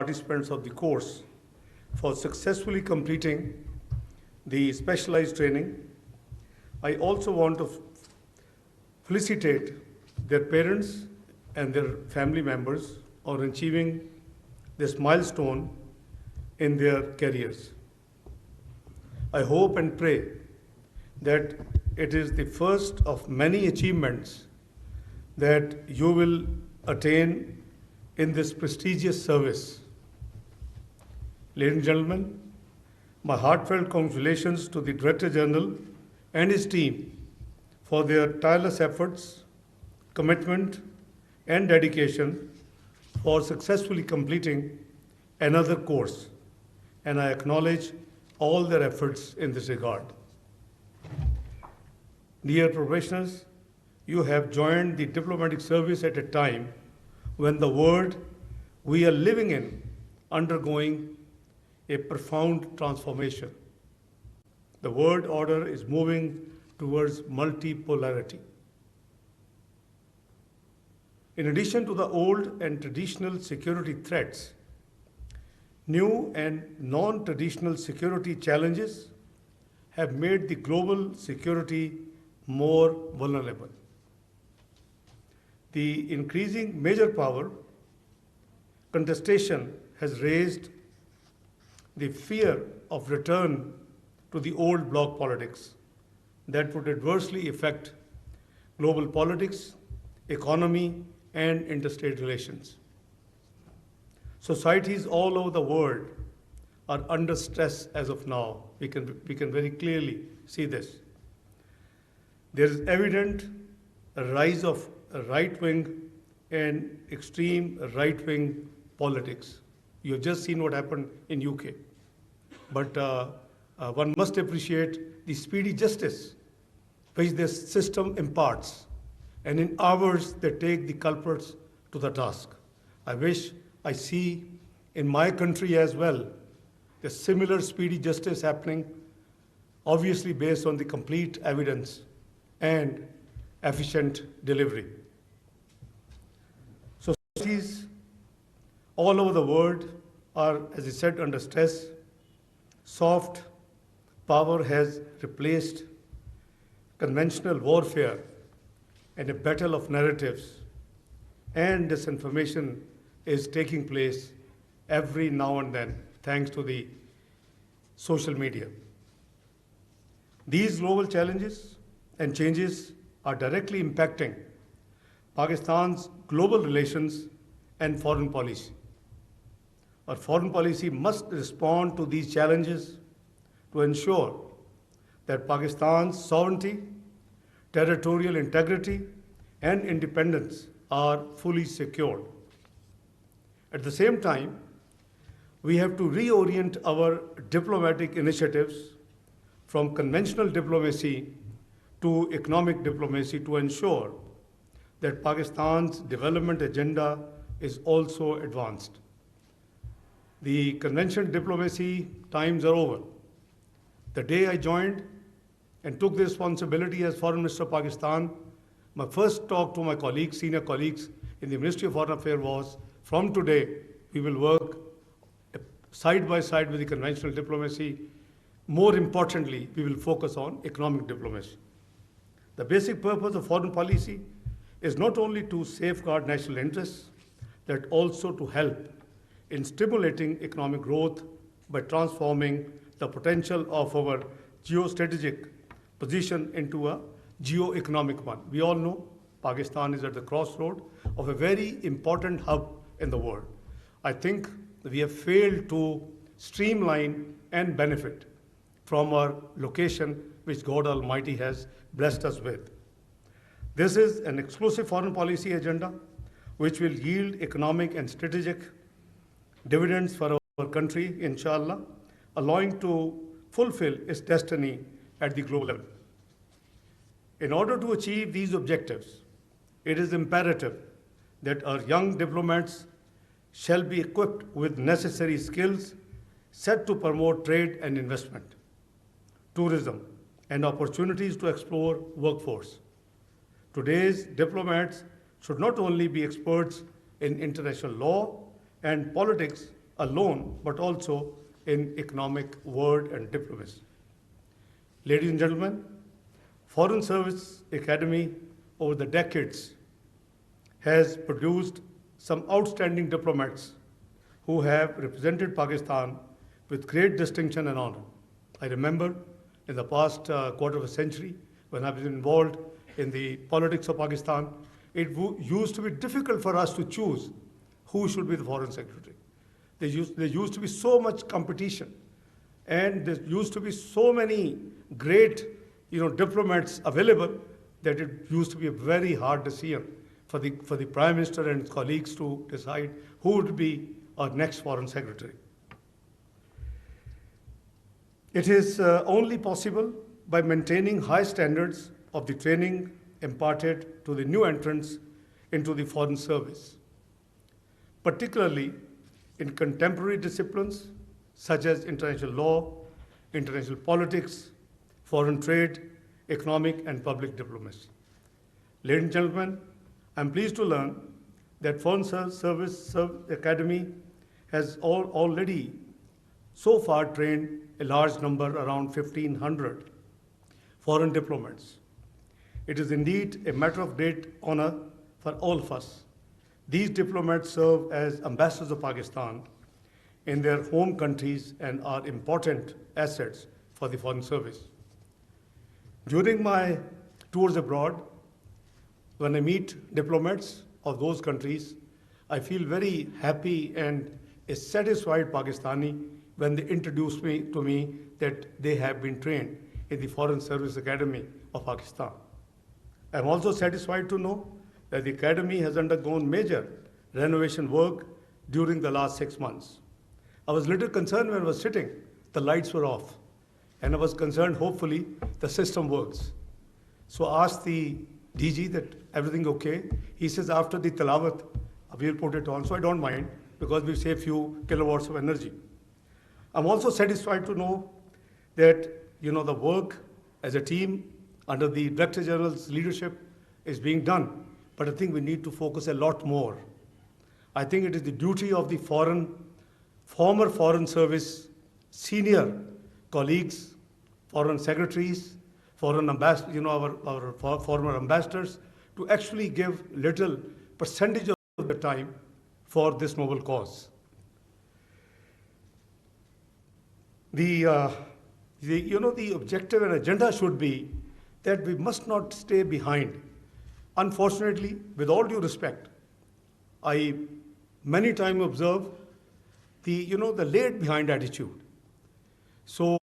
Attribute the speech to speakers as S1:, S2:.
S1: participants of the course for successfully completing the specialized training. I also want to felicitate their parents and their family members on achieving this milestone in their careers. I hope and pray that it is the first of many achievements that you will attain in this prestigious service. Ladies and gentlemen, my heartfelt congratulations to the Director General and his team for their tireless efforts, commitment, and dedication for successfully completing another course, and I acknowledge all their efforts in this regard. Dear probationers, you have joined the diplomatic service at a time when the world we are living in undergoing a profound transformation. The world order is moving towards multipolarity. In addition to the old and traditional security threats, new and non-traditional security challenges have made the global security more vulnerable. The increasing major power contestation has raised the fear of return to the old bloc politics that would adversely affect global politics, economy, and interstate relations. Societies all over the world are under stress as of now. We can very clearly see this. There is evident a rise of right-wing and extreme right-wing politics. You have just seen what happened in UK. But one must appreciate the speedy justice which this system imparts. And in hours, they take the culprits to the task. I wish I see in my country as well the similar speedy justice happening, obviously based on the complete evidence and efficient delivery. Societies all over the world are, as I said, under stress. Soft power has replaced conventional warfare and a battle of narratives, and disinformation is taking place every now and then, thanks to the social media. These global challenges and changes are directly impacting Pakistan's global relations and foreign policy. Our foreign policy must respond to these challenges to ensure that Pakistan's sovereignty, territorial integrity, and independence are fully secured. At the same time, we have to reorient our diplomatic initiatives from conventional diplomacy to economic diplomacy to ensure that Pakistan's development agenda is also advanced. The conventional diplomacy times are over. The day I joined and took the responsibility as Foreign Minister of Pakistan, my first talk to my colleagues, senior colleagues in the Ministry of Foreign Affairs was, from today, we will work side by side with the conventional diplomacy. More importantly, we will focus on economic diplomacy. The basic purpose of foreign policy is not only to safeguard national interests, but also to help in stimulating economic growth by transforming the potential of our geostrategic position into a geo-economic one. We all know Pakistan is at the crossroad of a very important hub in the world. I think we have failed to streamline and benefit from our location which God Almighty has blessed us with. This is an exclusive foreign policy agenda which will yield economic and strategic dividends for our country, inshallah, allowing to fulfill its destiny at the global level. In order to achieve these objectives, it is imperative that our young diplomats shall be equipped with necessary skills set to promote trade and investment, tourism, and opportunities to explore workforce. Today's diplomats should not only be experts in international law and politics, alone, but also in economic, world, and diplomacy. Ladies and gentlemen, Foreign Service Academy over the decades has produced some outstanding diplomats who have represented Pakistan with great distinction and honor. I remember in the past quarter of a century, when I was involved in the politics of Pakistan, it used to be difficult for us to choose who should be the foreign secretary. There used to be so much competition, and there used to be so many great diplomats available that it used to be a very hard decision for the Prime Minister and his colleagues to decide who would be our next foreign secretary. It is only possible by maintaining high standards of the training imparted to the new entrants into the foreign service, particularly in contemporary disciplines such as international law, international politics, foreign trade, economic and public diplomacy. Ladies and gentlemen, I'm pleased to learn that Foreign Service Academy has already so far trained a large number, around 1,500 foreign diplomats. It is indeed a matter of great honor for all of us. These diplomats serve as ambassadors of Pakistan in their home countries and are important assets for the Foreign Service. During my tours abroad, when I meet diplomats of those countries, I feel very happy and a satisfied Pakistani when they introduce to me that they have been trained in the Foreign Service Academy of Pakistan. I'm also satisfied to know that the Academy has undergone major renovation work during the last 6 months. I was a little concerned when I was sitting, the lights were off, and I was concerned hopefully the system works. So I asked the DG that everything okay. He says after the tilawat, we'll put it on, so I don't mind because we save few kilowatts of energy. I'm also satisfied to know that the work as a team under the Director General's leadership is being done, but I think we need to focus a lot more. I think it is the duty of the former Foreign Service senior colleagues, foreign secretaries, foreign ambassadors, our former ambassadors, to actually give little percentage of the time for this noble cause. The objective and agenda should be that we must not stay behind. Unfortunately, with all due respect, I many times observe the lag behind attitude. So